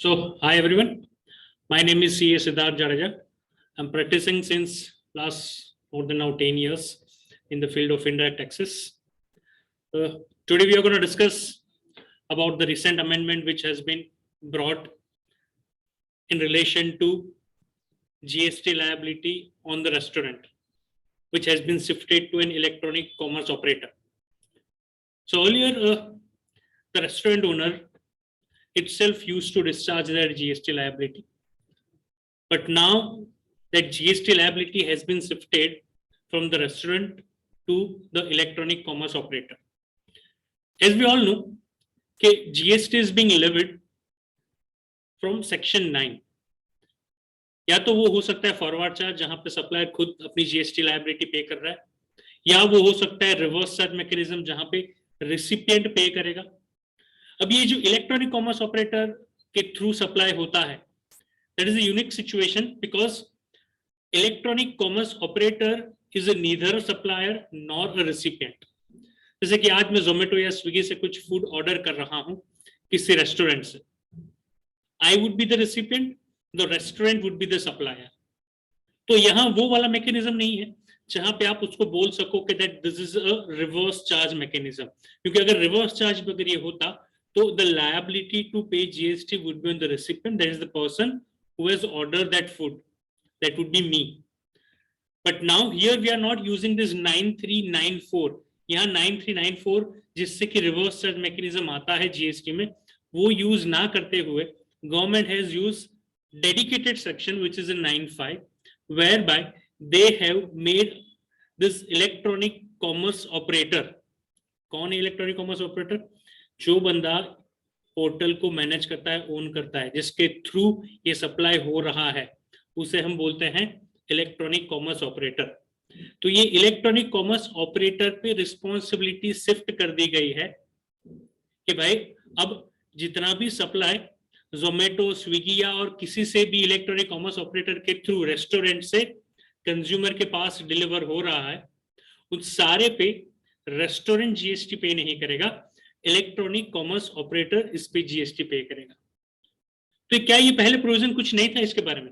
So, hi everyone. My name is C.A. Siddharth Jadeja. I'm practicing since last more than now 10 years in the field of indirect taxes. Today we are going to discuss about the recent amendment which has been brought in relation to GST liability on the restaurant, which has been shifted to an electronic commerce operator. So earlier, the restaurant owner itself used to discharge their GST liability. But now that GST liability has been shifted from the restaurant to the electronic commerce operator. As we all know, GST is being levied from section 9. या तो वो हो सकता है forward charge जहां पे supplier खुद अपनी जीएसटी लायबिलिटी पे कर रहा है, या वो हो सकता है रिवर्स चार्ज मैकेनिज्म जहां पे रिसिपिएंट पे करेगा. अब ये जो इलेक्ट्रॉनिक कॉमर्स ऑपरेटर के थ्रू सप्लाई होता है, that is a unique situation because electronic commerce operator is neither a supplier nor a recipient. जैसे कि आज मैं जोमेटो या स्विगी से कुछ फूड ऑर्डर कर रहा हूं किसी रेस्टोरेंट से, I would be the recipient, the restaurant would be the supplier. तो यहाँ वो वाला मैकेनिज्म नहीं है जहां पे आप उसको बोल सको कि that this is a reverse charge mechanism, क्योंकि अगर रिवर्स चार्ज अगर ये होता तो the liability to pay GST would be on the recipient, that is the person who has ordered that food, that would be me. But now here we are not using this 9394. यहाँ 9394 जिससे कि reverse charge mechanism आता है GST में, वो use ना करते हुए government has use dedicated section which is in 95, whereby they have made this electronic commerce operator. कौन है इलेक्ट्रॉनिक कॉमर्स ऑपरेटर? जो बंदा पोर्टल को मैनेज करता है, ओन करता है, जिसके थ्रू ये सप्लाई हो रहा है, उसे हम बोलते हैं इलेक्ट्रॉनिक कॉमर्स ऑपरेटर. तो ये इलेक्ट्रॉनिक कॉमर्स ऑपरेटर पे रिस्पॉन्सिबिलिटी शिफ्ट कर दी गई है कि भाई अब जितना भी सप्लाई जोमेटो, स्विगी या और किसी से भी इलेक्ट्रॉनिक कॉमर्स ऑपरेटर के थ्रू रेस्टोरेंट से कंज्यूमर के पास डिलीवर हो रहा है, उस सारे पे रेस्टोरेंट जीएसटी पे नहीं करेगा, इलेक्ट्रॉनिक कॉमर्स ऑपरेटर इस पे जीएसटी पे करेगा. तो क्या ये पहले प्रोविजन कुछ नहीं था इसके बारे में?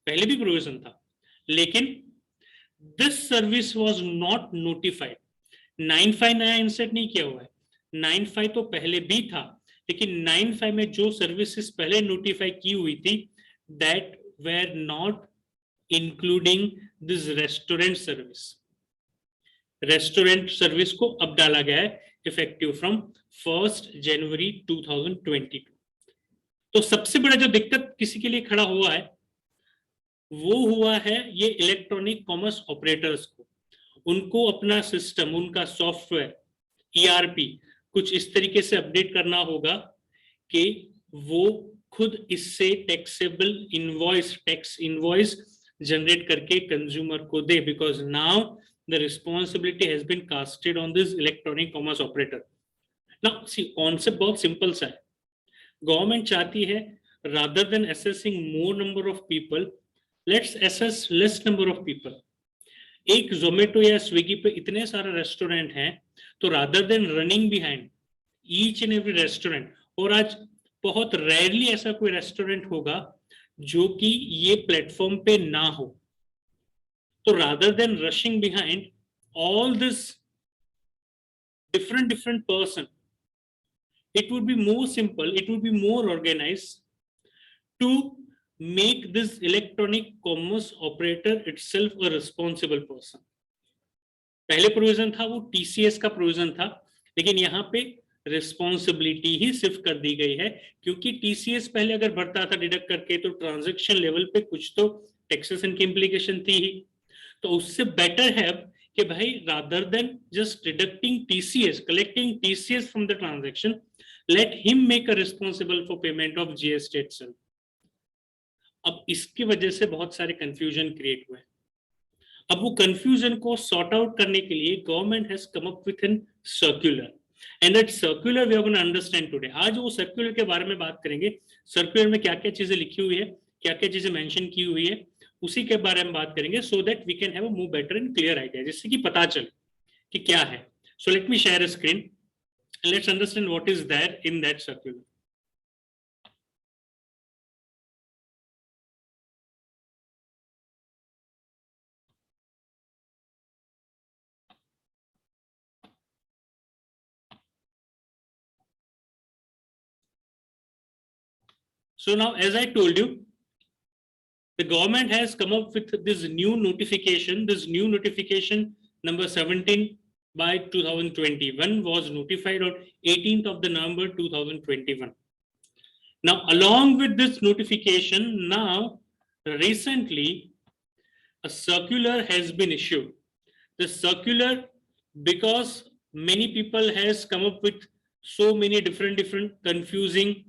पहले भी प्रोविजन था, लेकिन this service was not notified. 95 नया इंसर्ट नहीं किया हुआ है, 95 तो पहले भी था, लेकिन 95 में जो सर्विसेज पहले नोटिफाई की हुई थी that were not including this restaurant service. Restaurant service को अब डाला गया है इफेक्टिव फ्रॉम 1 जनवरी 2022. तो सबसे बड़ा जो दिक्कत किसी के लिए खड़ा हुआ है वो हुआ है ये इलेक्ट्रॉनिक कॉमर्स ऑपरेटर्स को. उनको अपना सिस्टम, उनका सॉफ्टवेयर, ईआरपी कुछ इस तरीके से अपडेट करना होगा कि वो खुद इससे taxable invoice, tax invoice generate करके कंज्यूमर को दे, because now the responsibility has been casted on this electronic commerce operator. Now see, concept बहुत सिंपल सा है. गवर्नमेंट चाहती है rather than assessing more number of people, let's assess less number of people. एक Zomato या Swiggy पे इतने सारे रेस्टोरेंट हैं, तो rather than running behind each and every restaurant, और आज बहुत रेयरली ऐसा कोई रेस्टोरेंट होगा जो कि ये प्लेटफॉर्म पे ना हो, तो rather than rushing behind all this different person, it would be more simple, it would be more organized to make this electronic commerce operator itself a responsible person. पहले प्रोविजन था वो टीसीएस का provision था, लेकिन यहाँ पे responsibility ही सिर्फ कर दी गई है, क्योंकि टीसीएस पहले अगर भरता था डिडक्ट करके तो ट्रांजैक्शन लेवल पे कुछ तो टैक्सेशन की इम्प्लीकेशन थी ही. तो उससे बेटर है कि भाई rather than just deducting TCS, collecting TCS from the transaction, let him make a responsible for payment of GST itself. अब इसकी वजह से बहुत सारे कंफ्यूजन क्रिएट हुए. अब वो कंफ्यूजन को सॉर्ट आउट करने के लिए government has come up with an circular, and that circular we are gonna understand today. आज वो सर्कुलर के बारे में बात करेंगे. सर्कुलर में क्या क्या चीजें लिखी हुई है, क्या क्या चीजें मेंशन की हुई है, उसी के बारे में बात करेंगे, so that we can have a more better and clear idea, जिससे कि पता चले कि क्या है. So let me share a screen, let's understand what is there in that circular. So now, as I told you, the government has come up with this new notification number 17 by 2021 was notified on 18th of the November 2021. Now, along with this notification, now recently a circular has been issued. The circular, because many people has come up with so many different confusing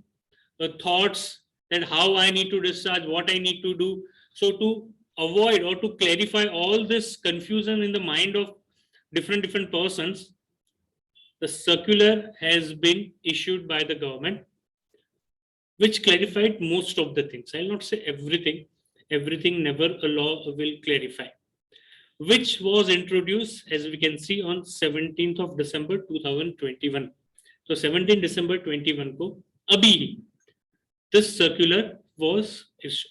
thoughts that how I need to discharge, what I need to do. So to avoid or to clarify all this confusion in the mind of different persons, the circular has been issued by the government, which clarified most of the things. I'll not say everything. Everything never a law will clarify, which was introduced, as we can see, on 17th of December 2021. So 17 December 21 को अभी ही this circular was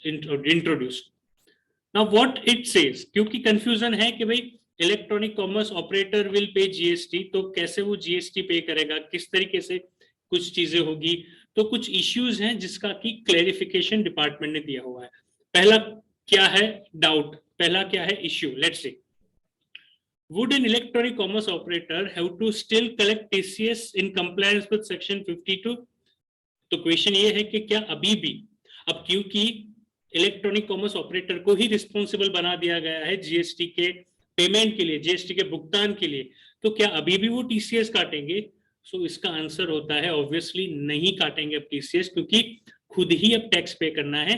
introduced. Now what it says, क्योंकि confusion है कि भाई electronic commerce operator will pay GST, तो कैसे वो GST पे करेगा, किस तरीके से कुछ चीजें होगी, तो कुछ इश्यूज हैं जिसका की क्लैरिफिकेशन डिपार्टमेंट ने दिया हुआ है. पहला क्या है डाउट, पहला क्या है issue, let's see. Would an electronic commerce operator have to still collect TCS in compliance with section 52? तो क्वेश्चन ये है कि क्या अभी भी, अब क्योंकि इलेक्ट्रॉनिक कॉमर्स ऑपरेटर को ही रिस्पॉन्सिबल बना दिया गया है जीएसटी के पेमेंट के लिए, जीएसटी के भुगतान के लिए, तो क्या अभी भी वो टीसीएस काटेंगे? सो इसका आंसर होता है ऑब्वियसली नहीं काटेंगे अब टीसीएस, क्योंकि खुद ही अब टैक्स पे करना है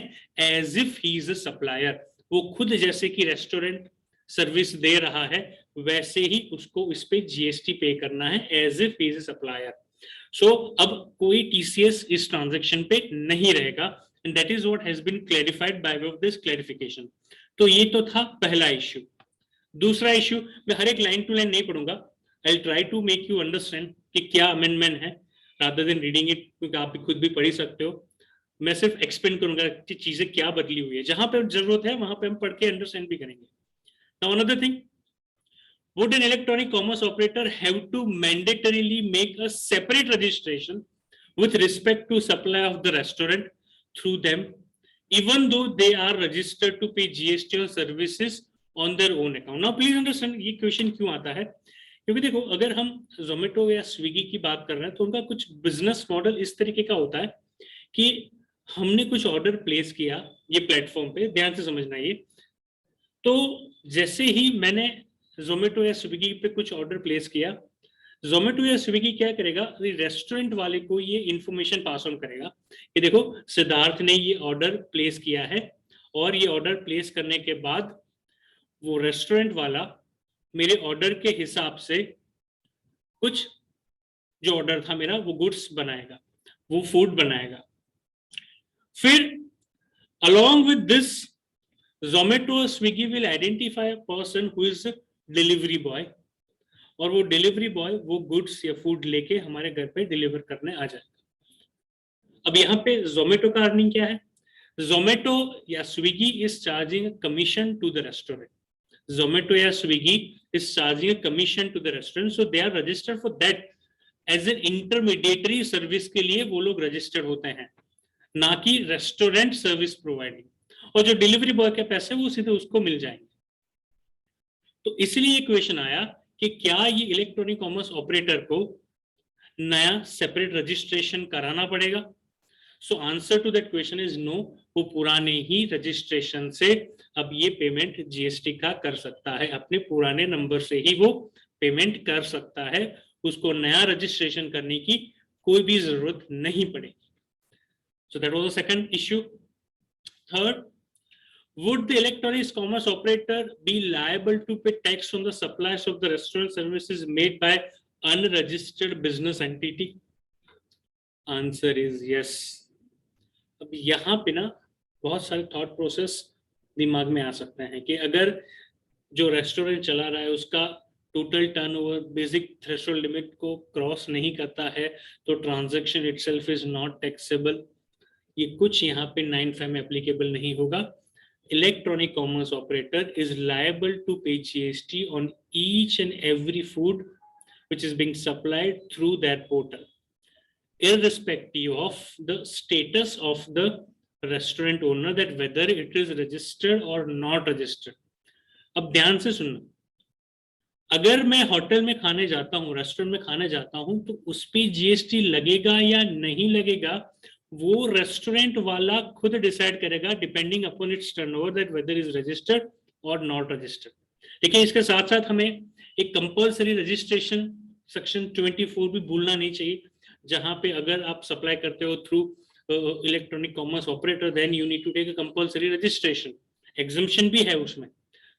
as if he is a supplier. वो खुद जैसे कि रेस्टोरेंट सर्विस दे रहा है वैसे ही उसको इस पे जीएसटी पे करना है as if he is a supplier. So अब कोई टीसीएस इस ट्रांजैक्शन पे नहीं रहेगा, and that is what has been clarified by way of this clarification. तो ये तो था पहला इश्यू. दूसरा इश्यू, मैं हर एक लाइन टू लाइन नहीं पढ़ूंगा, I will try to make you understand कि क्या अमेंडमेंट है, रादर देन रीडिंग इट, क्योंकि आप खुद भी पढ़ ही सकते हो. मैं सिर्फ एक्सप्लेन करूंगा कि चीजें क्या बदली हुई है, जहां पे जरूरत है वहां पे हम पढ़ के अंडरस्टैंड भी करेंगे. Now another thing, would an electronic commerce operator have to mandatorily make a separate registration with respect to supply of the restaurant through them, even though they are registered to pay GST on services on their own account? Now please understand ये question क्यों आता है, क्योंकि देखो अगर हम जोमेटो या Swiggy की बात कर रहे हैं तो उनका कुछ बिजनेस मॉडल इस तरीके का होता है कि हमने कुछ ऑर्डर प्लेस किया ये प्लेटफॉर्म पे, ध्यान से समझना ये, तो जैसे ही मैंने जोमेटो या स्विगी पे कुछ ऑर्डर प्लेस किया, जोमेटो या स्विगी क्या करेगा, रेस्टोरेंट वाले को ये इंफॉर्मेशन पास ऑन करेगा कि देखो सिद्धार्थ ने ये ऑर्डर प्लेस किया है, और ये ऑर्डर प्लेस करने के बाद वो रेस्टोरेंट वाला मेरे ऑर्डर के हिसाब से कुछ जो ऑर्डर था मेरा वो गुड्स बनाएगा, वो फूड बनाएगा. फिर along with this Zomato or Swiggy will identify a person who is a delivery boy, और वो डिलीवरी बॉय वो गुड्स या फूड लेके हमारे घर पे डिलीवर करने आ जाएगा. अब यहाँ पे जोमेटो का अर्निंग क्या है, जोमेटो या Swiggy is charging commission to the restaurant. Zomato या Swiggy is charging commission to the restaurant, so they are registered for that as an intermediary service के लिए वो लोग रजिस्टर्ड होते हैं, ना कि रेस्टोरेंट सर्विस प्रोवाइडिंग. और जो डिलीवरी बॉय के पैसे वो सीधे उसको मिल जाएंगे. तो इसलिए ये क्वेश्चन आया कि क्या ये इलेक्ट्रॉनिक कॉमर्स ऑपरेटर को नया सेपरेट रजिस्ट्रेशन कराना पड़ेगा. So answer to that question is no. वो पुराने ही रजिस्ट्रेशन से अब ये पेमेंट जीएसटी का कर सकता है, अपने पुराने नंबर से ही वो पेमेंट कर सकता है, उसको नया रजिस्ट्रेशन करने की कोई भी जरूरत नहीं पड़ेगी. सो that was the second issue. Third, would the electronic commerce operator be liable to pay tax on the supplies of the restaurant services made by unregistered business entity? Answer is yes. अब यहाँ पे ना बहुत सारे thought process दिमाग में आ सकते हैं कि अगर जो रेस्टोरेंट चला रहा है उसका total turnover basic threshold limit को क्रॉस नहीं करता है तो transaction itself is not taxable. ये कुछ यहाँ पे 9(5) में एप्लीकेबल नहीं होगा. Electronic commerce operator is liable to pay GST on each and every food which is being supplied through that portal, irrespective of the status of the restaurant owner that whether it is registered or not registered. अब ध्यान से सुनना, अगर मैं hotel में खाने जाता हूँ, रेस्टोरेंट में खाने जाता हूँ, तो उस पे जीएसटी लगेगा या नहीं लगेगा वो रेस्टोरेंट वाला खुद डिसाइड करेगा, depending upon its turnover that whether is registered और नॉट रजिस्टर्ड. लेकिन इसके साथ साथ हमें एक कंपल्सरी रजिस्ट्रेशन सेक्शन 24 भी भूलना नहीं चाहिए, जहां पे अगर आप सप्लाई करते हो through electronic commerce operator then you need to take a compulsory registration. Exemption भी है उसमें.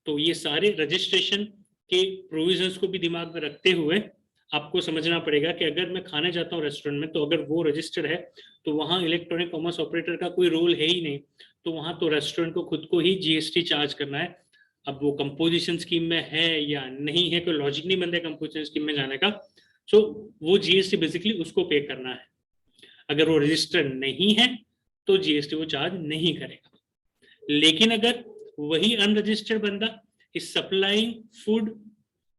तो ये सारे रजिस्ट्रेशन के प्रोविजंस को भी दिमाग में रखते हुए आपको समझना पड़ेगा कि अगर मैं खाने जाता हूँ रेस्टोरेंट में, तो अगर वो रजिस्टर्ड है तो वहाँ इलेक्ट्रॉनिक कॉमर्स ऑपरेटर का कोई रोल है ही नहीं, तो वहाँ तो रेस्टोरेंट को खुद को ही जीएसटी चार्ज करना है. अब वो कंपोजिशन स्कीम में है या नहीं है, कोई लॉजिक नहीं बनता कंपोजिशन स्कीम में जाने का. सो वो जीएसटी बेसिकली उसको पे करना है. अगर वो रजिस्टर्ड नहीं है तो जीएसटी वो चार्ज नहीं करेगा. लेकिन अगर वही अनरजिस्टर्ड बंदा is supplying food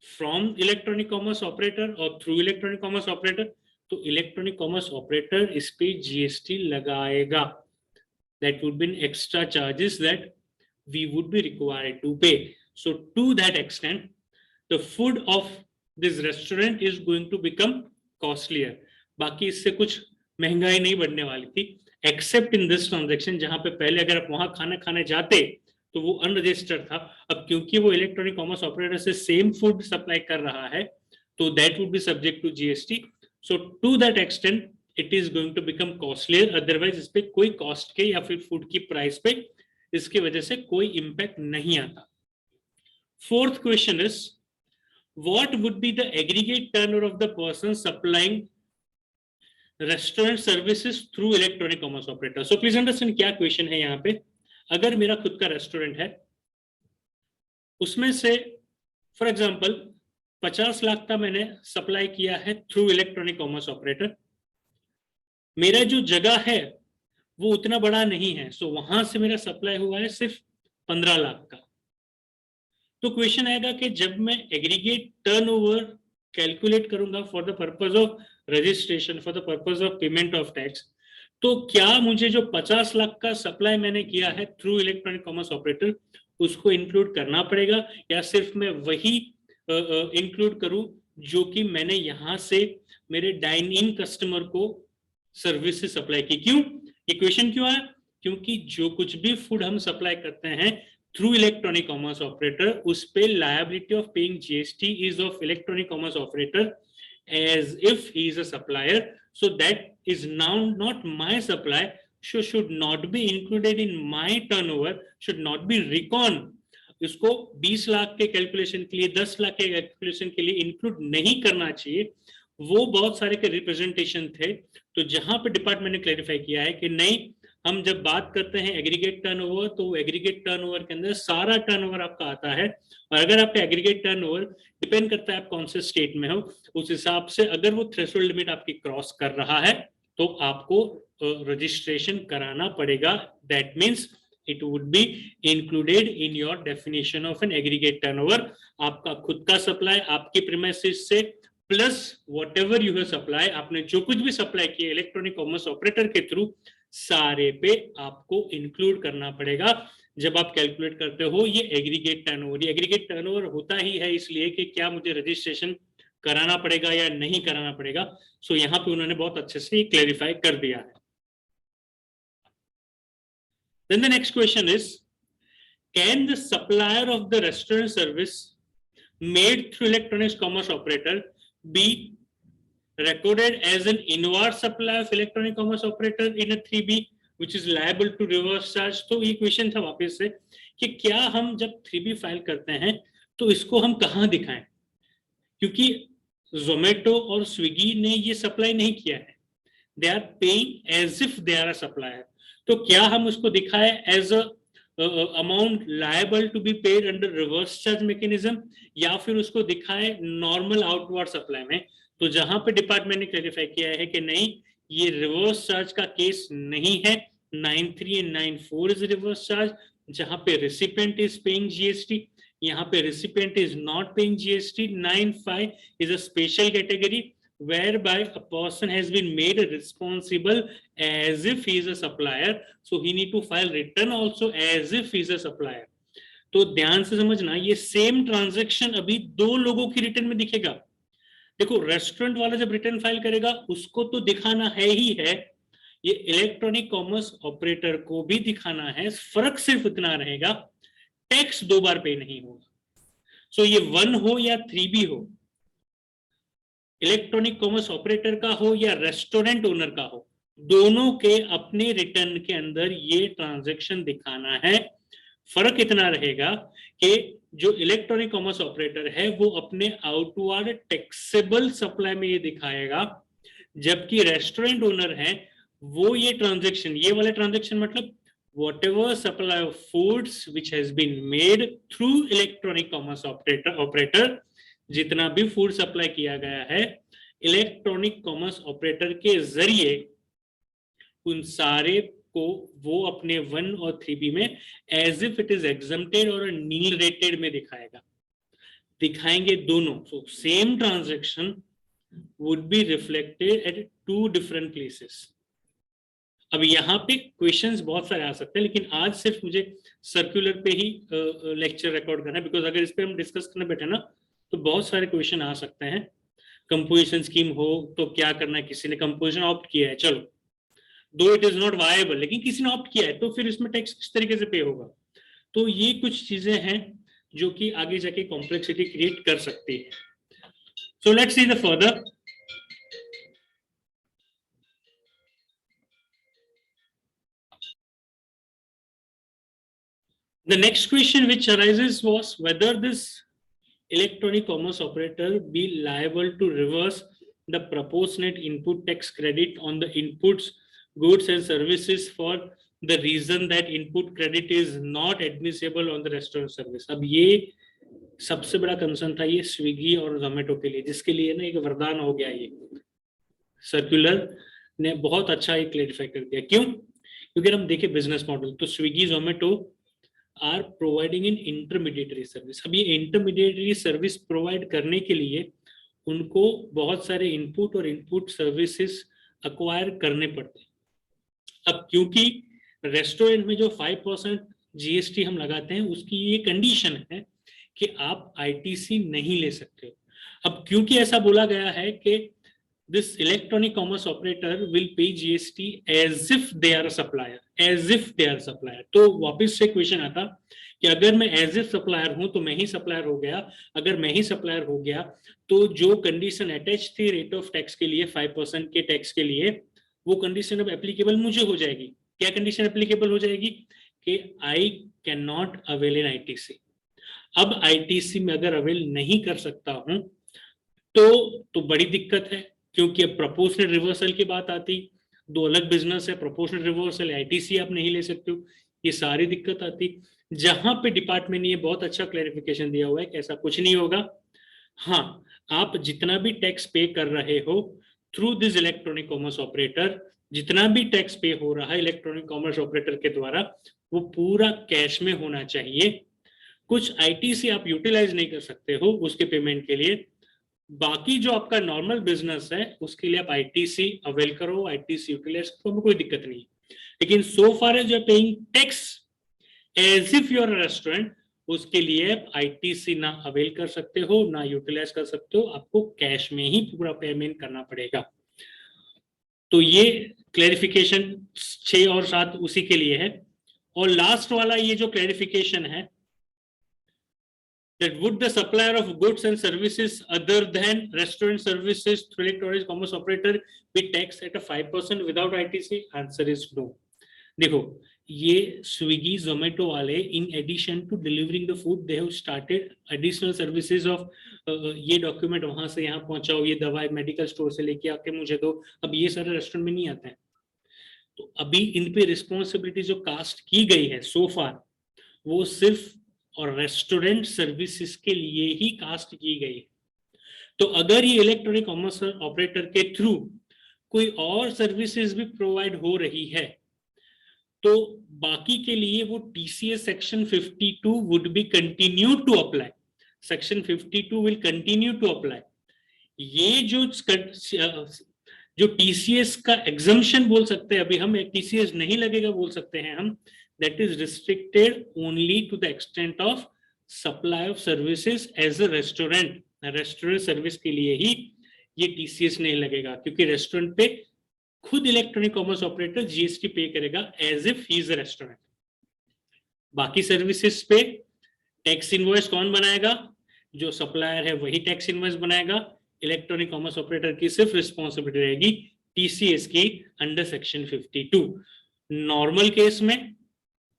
from electronic commerce operator or through electronic commerce operator, तो electronic commerce operator इस पे GST लगाएगा. That would be extra charges that we would be required to pay. So to that extent, the food of this restaurant is going to become costlier. बाकी इससे कुछ महंगाई नहीं बढ़ने वाली थी, except in this transaction जहां पे पहले अगर आप वहां खाना खाने जाते तो वो अनरजिस्टर्ड था. अब क्योंकि वो इलेक्ट्रॉनिक कॉमर्स ऑपरेटर से सेम फूड सप्लाई कर रहा है, तो that would be subject to GST. So to that extent it is going to become costlier. Otherwise इस पे कोई कॉस्ट के या फिर फूड की प्राइस पे इसके वजह से कोई इंपैक्ट नहीं आता. Fourth question is what would be the aggregate turnover of the person supplying restaurant services through electronic commerce operator. So please understand क्या क्वेश्चन है यहाँ पे. अगर मेरा खुद का रेस्टोरेंट है, उसमें से फॉर एग्जांपल 50 लाख का मैंने सप्लाई किया है थ्रू इलेक्ट्रॉनिक कॉमर्स ऑपरेटर. मेरा जो जगह है वो उतना बड़ा नहीं है, सो वहां से मेरा सप्लाई हुआ है सिर्फ 15 लाख का. तो क्वेश्चन आएगा कि जब मैं एग्रीगेट टर्नओवर कैलकुलेट करूंगा for the purpose of registration, for the purpose of payment of tax, तो क्या मुझे जो 50 लाख का सप्लाई मैंने किया है थ्रू इलेक्ट्रॉनिक कॉमर्स ऑपरेटर उसको इंक्लूड करना पड़ेगा, या सिर्फ मैं वही इंक्लूड करूं जो कि मैंने यहां से मेरे डाइन इन कस्टमर को सर्विस सप्लाई की. क्यों ये क्वेश्चन क्यों आया? क्योंकि जो कुछ भी फूड हम सप्लाई करते हैं थ्रू इलेक्ट्रॉनिक कॉमर्स ऑपरेटर, उस पे liability of paying GST is of electronic commerce operator as if he is a supplier. So that is now not my supply, so should not be included in my turnover, should not be reckoned. इसको 20 लाख के calculation के लिए, 10 लाख के calculation के लिए include नहीं करना चाहिए. वो बहुत सारे के रिप्रेजेंटेशन थे, तो जहां पे डिपार्टमेंट ने क्लैरिफाई किया है कि नहीं, हम जब बात करते हैं एग्रीगेट टर्नओवर, तो एग्रीगेट टर्नओवर के अंदर सारा टर्नओवर आपका आता है. और अगर आपका एग्रीगेट टर्नओवर डिपेंड करता है आप कौन से स्टेट में हो, उस हिसाब से अगर वो थ्रेशोल्ड लिमिट आपकी क्रॉस कर रहा है तो आपको रजिस्ट्रेशन कराना पड़ेगा. That means it would be included in your definition of an aggregate turnover. आपका खुद का सप्लाई आपकी प्रीमाइसेस से plus what ever you have supply, आपने जो कुछ भी सप्लाई किया इलेक्ट्रॉनिक कॉमर्स ऑपरेटर के थ्रू, सारे पे आपको इंक्लूड करना पड़ेगा जब आप कैलकुलेट करते हो ये एग्रीगेट टर्नओवर. एग्रीगेट टर्नओवर होता ही है इसलिए कि क्या मुझे रजिस्ट्रेशन कराना पड़ेगा या नहीं कराना पड़ेगा. सो यहाँ पे उन्होंने बहुत अच्छे से क्लैरिफाई कर दिया है. Then the next question is, can the supplier of the restaurant service made through electronic commerce operator be recorded as an inward supply of electronic commerce operator in a 3B which is liable to reverse charge? तो ये question था वापस से कि क्या हम जब 3B file करते हैं तो इसको हम कहाँ दिखाएं, क्योंकि जोमेटो और स्विगी ने ये सप्लाई नहीं किया है, they are paying as if they are a supplier. तो क्या हम उसको दिखाएं as a amount liable to be paid under reverse charge mechanism, या फिर उसको दिखाएं नॉर्मल आउटवर्ड सप्लाई में? तो जहां पे डिपार्टमेंट ने क्लैरिफाई किया है कि नहीं, ये रिवर्स चार्ज का केस नहीं है. 9(3) and 9(4) इज रिवर्स चार्ज, जहां पे रेसिपिएंट इज पेइंग जीएसटी, यहाँ पे recipient is not paying GST. 9(5) is a special category whereby a person has been made responsible as if he is a supplier, so he need to file return also as if he is a supplier. तो ध्यान से समझना, ये same transaction अभी दो लोगों की return में दिखेगा। देखो, रेस्टोरेंट वाला जब रिटर्न फाइल करेगा उसको तो दिखाना है ही है, ये इलेक्ट्रॉनिक कॉमर्स ऑपरेटर को भी दिखाना है। फर्क सिर्फ इतना रहेगा, टैक्स 2 बार पे नहीं होगा। सो ये 1 हो या 3B हो, इलेक्ट्रॉनिक कॉमर्स ऑपरेटर का हो या रेस्टोरेंट ओनर का हो, दोनों के अपने रिटर्न के अंदर ये ट्रांजैक्शन दिखाना है। फर्क इतना रहेगा कि जो इलेक्ट्रॉनिक कॉमर्स ऑपरेटर है वो अपने आउटवर्ड टैक्सेबल सप्लाई में ये दिखाएगा, जबकि रेस्टोरेंट ओनर है वो ये ट्रांजैक्शन, ये वाले ट्रांजैक्शन मतलब whatever supply of foods which has been made through electronic commerce operator, जितना भी फूड सप्लाई किया गया है इलेक्ट्रॉनिक कॉमर्स ऑपरेटर के जरिए, उन सारे को वो अपने 1 और 3B में as if it is exempted और नील रेटेड में दिखाएंगे दोनों। So same transaction would be reflected at 2 different places. अब यहाँ पे क्वेश्चंस बहुत सारे आ सकते हैं, लेकिन आज सिर्फ मुझे सर्कुलर पे ही लेक्चर रिकॉर्ड करना है, बिकॉज अगर इस पे हम डिस्कस करने बैठे ना तो बहुत सारे क्वेश्चन आ सकते हैं। कंपोजिशन स्कीम हो तो क्या करना है, किसी ने कंपोजिशन ऑप्ट किया है, चलो दो इट इज नॉट वायबल, लेकिन किसी ने ऑप्ट किया है तो फिर इसमें टैक्स किस तरीके से पे होगा। तो ये कुछ चीजें हैं जो कि आगे जाके कॉम्प्लेक्सिटी क्रिएट कर सकती है। So let's see the further. The next question which arises was whether this electronic commerce operator be liable to reverse the proportionate input tax credit on the inputs, goods and services for the reason that input credit is not admissible on the restaurant service। अब ये सबसे बड़ा concern था ये Swiggy और जोमेटो के लिए, जिसके लिए ना एक वरदान हो गया। ये सर्कुलर ने बहुत अच्छा ये क्लेरिफाई कर दिया। क्यों? क्योंकि हम देखें बिजनेस मॉडल तो Swiggy Zomato are providing in intermediary service. अब ये इंटरमीडिएटरी सर्विस प्रोवाइड करने के लिए उनको बहुत सारे इनपुट और इनपुट सर्विसेज अक्वायर करने पड़ते हैं। अब क्योंकि रेस्टोरेंट में जो 5% जीएसटी हम लगाते हैं उसकी ये कंडीशन है कि आप आईटीसी नहीं ले सकते हो। अब क्योंकि ऐसा बोला गया है कि this electronic commerce operator will pay GST as if they are a supplier, as if they are a supplier। तो वापस से क्वेश्चन आता कि अगर मैं as if supplier हूं तो मैं ही supplier हो गया, अगर मैं ही supplier हो गया तो जो कंडीशन अटैच थी रेट ऑफ टैक्स के लिए 5% के टैक्स के लिए, वो कंडीशन अब एप्लीकेबल मुझे हो जाएगी। क्या कंडीशन एप्लीकेबल हो जाएगी कि I can not avail in ITC. अब आईटीसी में अगर अवेल नहीं कर सकता हूं तो बड़ी दिक्कत है, क्योंकि अब प्रोपोर्शनल रिवर्सल की बात आती, दो अलग बिजनेस है, प्रोपोर्शनल रिवर्सल आईटीसी आप नहीं ले सकते हो, ये सारी दिक्कत आती। जहां पे डिपार्टमेंट ने ये बहुत अच्छा क्लैरिफिकेशन दिया हुआ है कि ऐसा कुछ नहीं होगा। हाँ, आप जितना भी टैक्स पे कर रहे हो through this electronic commerce operator, जितना भी टैक्स पे हो रहा है इलेक्ट्रॉनिक कॉमर्स ऑपरेटर के द्वारा, वो पूरा कैश में होना चाहिए। कुछ आईटीसी आप यूटिलाइज नहीं कर सकते हो उसके पेमेंट के लिए, बाकी जो आपका नॉर्मल बिजनेस है उसके लिए आप आईटीसी अवेल करो, आईटीसी यूटिलाइज करो, कोई दिक्कत नहीं। लेकिन so far as you are paying tax as if you are a restaurant, उसके लिए आईटीसी ना अवेल कर सकते हो ना यूटिलाइज कर सकते हो, आपको कैश में ही पूरा पेमेंट करना पड़ेगा। तो ये क्लैरिफिकेशन 6 और 7 उसी के लिए है। और लास्ट वाला ये जो क्लैरिफिकेशन है, that would the supplier of goods and services other than restaurant services through electronic commerce operator be taxed at a 5% without ITC? Answer is no। देखो, ये स्विगी जोमेटो वाले in addition to delivering the food they have started additional services of ये document वहां से यहाँ पहुंचाओ, ये दवाई medical store से लेके आके मुझे दो। अब ये सारे रेस्टोरेंट में नहीं आते हैं, तो अभी इन पे रिस्पॉन्सिबिलिटी जो कास्ट की गई है सो फार, वो सिर्फ और रेस्टोरेंट सर्विसेज के लिए ही कास्ट की गई है। तो अगर ये इलेक्ट्रॉनिक कॉमर्स ऑपरेटर के थ्रू कोई और सर्विसेज भी प्रोवाइड हो रही है तो बाकी के लिए वो TCS section 52 would be continue to apply. Section 52 will continue to apply. ये जो टीसीएस का एग्जम्पशन बोल सकते हैं, अभी हम टीसीएस नहीं लगेगा बोल सकते हैं हम, that is restricted only to the extent of supply of services as a restaurant. Restaurant service के लिए ही ये टीसीएस नहीं लगेगा, क्योंकि रेस्टोरेंट पे खुद इलेक्ट्रॉनिक कॉमर्स ऑपरेटर जीएसटी पे करेगा as if he is a restaurant. बाकी सर्विसेज पे टैक्स इनवॉइस कौन बनाएगा? जो सप्लायर है वही टैक्स इनवॉइस बनाएगा। इलेक्ट्रॉनिक कॉमर्स ऑपरेटर की सिर्फ रिस्पॉन्सिबिलिटी रहेगी टीसीएस की अंडर सेक्शन 52। नॉर्मल केस में,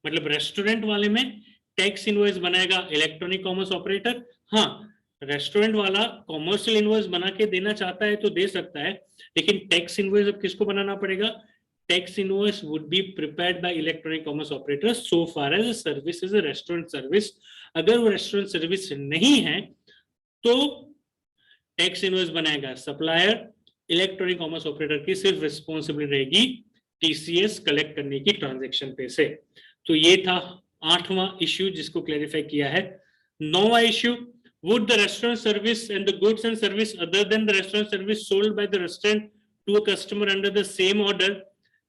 मतलब रेस्टोरेंट वाले में, टैक्स इनवॉइस बनाएगा इलेक्ट्रॉनिक कॉमर्स ऑपरेटर। हाँ, रेस्टोरेंट वाला कॉमर्शियल इनवॉइस बना के देना चाहता है तो दे सकता है, लेकिन टैक्स इनवॉइस अब किसको बनाना पड़ेगा? Tax invoice would be prepared by electronic commerce operator so far as a service is a restaurant service। अगर वो रेस्टोरेंट सर्विस नहीं है तो टैक्स इनवॉइस बनाएगा सप्लायर। इलेक्ट्रॉनिक कॉमर्स ऑपरेटर की सिर्फ रिस्पॉन्सिबिलिटी रहेगी टीसीएस कलेक्ट करने की ट्रांजैक्शन पे से। तो ये था 8वां इश्यू जिसको क्लैरिफाई किया है। 9वां issue, would the restaurant service and the goods and service other than the restaurant service sold by the restaurant to a customer under the same order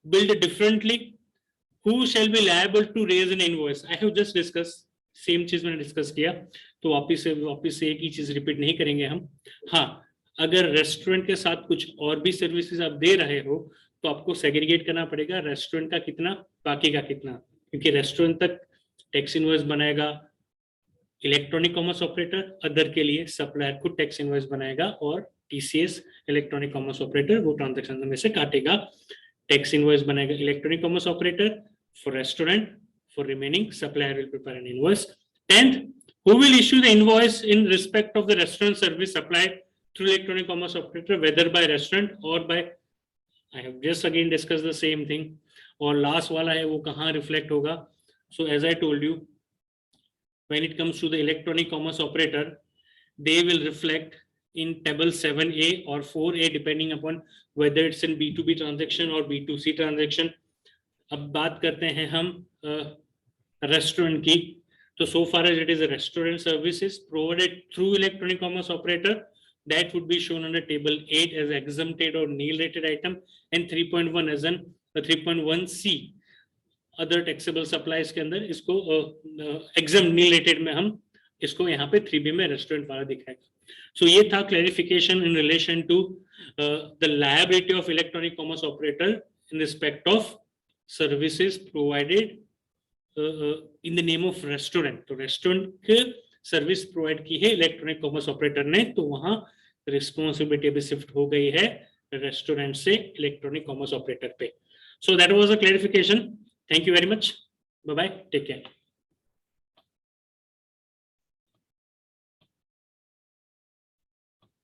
billed differently? Who shall be liable to raise an invoice? I have just discussed, same चीज मैंने discuss किया, तो वापिस से एक ही चीज repeat नहीं करेंगे हम। हाँ, अगर रेस्टोरेंट के साथ कुछ और भी सर्विसेज आप दे रहे हो तो आपको सेग्रीगेट करना पड़ेगा, रेस्टोरेंट का कितना, बाकी का कितना, क्योंकि रेस्टोरेंट तक टैक्स इनवॉइस बनाएगा इलेक्ट्रॉनिक कॉमर्स ऑपरेटर, अदर के लिए सप्लायर खुद टैक्स इनवॉइस बनाएगा और टीसीएस इलेक्ट्रॉनिक कॉमर्स ऑपरेटर वो ट्रांजैक्शन में से काटेगा। टैक्स इनवॉइस बनेगा electronic commerce operator for restaurant, for remaining supplier will prepare an invoice। 10th, who will issue the invoice in respect of the restaurant service supplied through electronic commerce operator, whether by restaurant or by, I have just again discussed the same thing। और last वाला है वो कहाँ reflect होगा? So as I told you, when it comes to the electronic commerce operator, they will reflect in table 7A or 4A depending upon whether it's in B2B transaction or B2C transaction। अब बात करते हैं हम restaurant की, तो so far as it is a restaurant services provided through electronic commerce operator, that would be shown under table 8 as exempted or nil rated item, and 3.1 as an 3.1C other taxable supplies के अंदर इसको exempt nil rated में हम इसको यहाँ पे 3B में restaurant वाला दिखाएगा। So ये था clarification in relation to the liability of electronic commerce operator in respect of services provided in the name of restaurant। तो रेस्टोरेंट के सर्विस प्रोवाइड की है इलेक्ट्रॉनिक कॉमर्स ऑपरेटर ने, तो वहां रिस्पॉन्सिबिलिटी भी शिफ्ट हो गई है रेस्टोरेंट से इलेक्ट्रॉनिक कॉमर्स ऑपरेटर पे। So that was a clarification. Thank you very much, bye bye, take care.